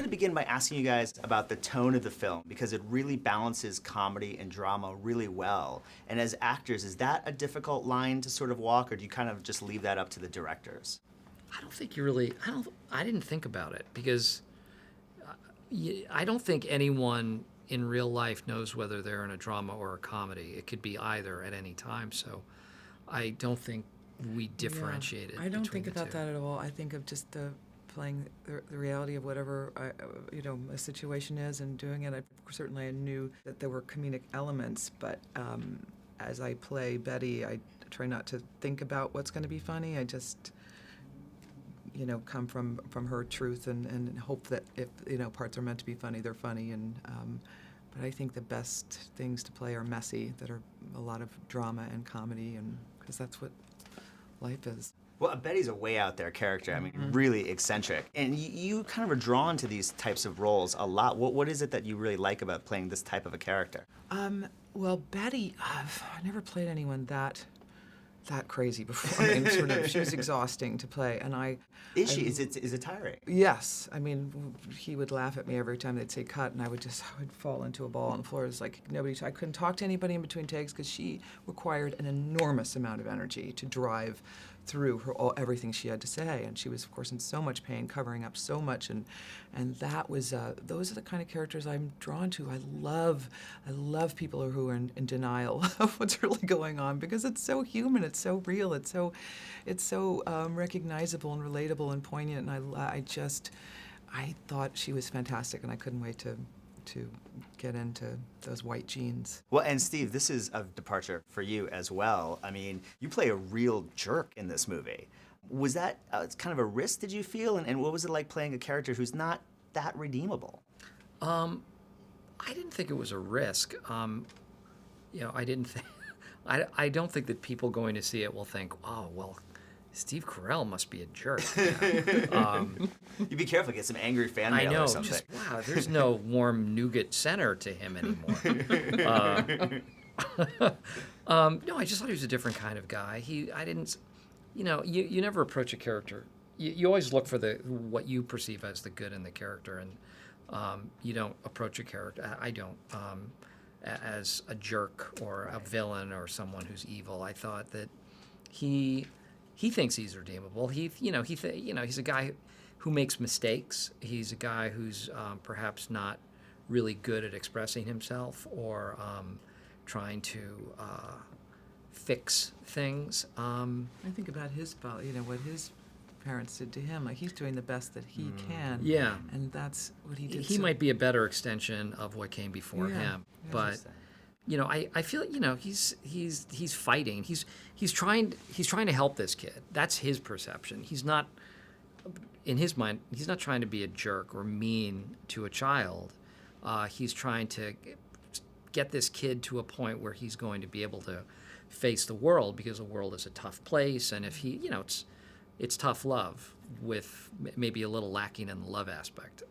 to begin by asking you guys about the tone of the film, because it really balances comedy and drama really well. And as actors, is that a difficult line to sort of walk, or do you kind of just leave that up to the directors? I don't think you really, I didn't think about it, because I don't think anyone in real life knows whether they're in a drama or a comedy. It could be either at any time, so I don't think we differentiate it. I don't think about two. that at all. I think of just playing the reality of whatever a situation is and doing it. I knew that there were comedic elements, but as I play Betty, I try not to think about what's going to be funny. I just come from her truth and hope that if parts are meant to be funny, they're funny. And but I think the best things to play are messy, that are a lot of drama and comedy, and because that's what life is. Well, Betty's a way out there character. I mean, really eccentric. And you kind of are drawn to these types of roles a lot. What is it that you really like about playing this type of a character? Well, Betty, I never played anyone that crazy before. I mean, she was exhausting to play, and Is she? Is it tiring? Yes. I mean, he would laugh at me every time they'd say cut, and I would fall into a ball on the floor. It was like I couldn't talk to anybody in between takes because she required an enormous amount of energy to drive through everything she had to say, and she was, of course, in so much pain, covering up so much, and that was those are the kind of characters I'm drawn to. I love people who are in denial of what's really going on, because it's so human, it's so real, it's so recognizable and relatable and poignant, and I thought she was fantastic, and I couldn't wait to get into those white jeans. Well, and Steve, this is a departure for you as well. I mean, you play a real jerk in this movie. Was that kind of a risk, did you feel? And what was it like playing a character who's not that redeemable? I didn't think it was a risk. I didn't think, I don't think that people going to see it will think, oh, well, Steve Carell must be a jerk. You be careful, get some angry fan mail or something. Just, wow, there's no warm nougat center to him anymore. No, I just thought he was a different kind of guy. I didn't, you never approach a character. You always look for what you perceive as the good in the character, and you don't approach a character. I don't. As a jerk or a villain or someone who's evil. I thought that he thinks he's redeemable. He's a guy who makes mistakes. He's a guy who's perhaps not really good at expressing himself or trying to fix things. I think about his father, what his parents did to him. Like, he's doing the best that he can. Yeah. And that's what he did. He might be a better extension of what came before him. But I feel he's fighting. He's trying to help this kid. That's his perception. He's not, in his mind, he's not trying to be a jerk or mean to a child. He's trying to get this kid to a point where he's going to be able to face the world, because the world is a tough place, and if he, it's tough love with maybe a little lacking in the love aspect.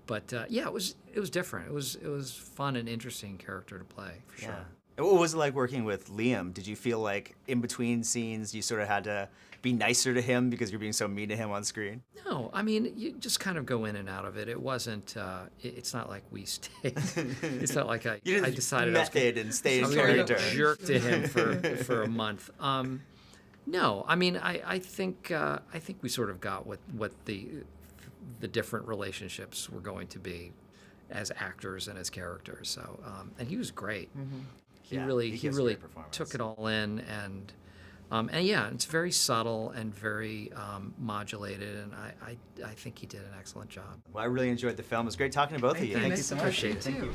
But it was different. It was fun and interesting character to play, for sure. And what was it like working with Liam? Did you feel like in between scenes you sort of had to be nicer to him because you're being so mean to him on screen? No, I mean, you just kind of go in and out of it. It wasn't. It's not like we stayed. It's not like I decided method and stayed in character. character. Jerk to him for a month. No, I mean, I think we sort of got what the different relationships were going to be as actors and as characters. So, and he was great. Mm-hmm. He really took it all in, and it's very subtle and very modulated, and I think he did an excellent job. Well, I really enjoyed the film. It was great talking to both of you. Thank you so much. Appreciate it. Thank you.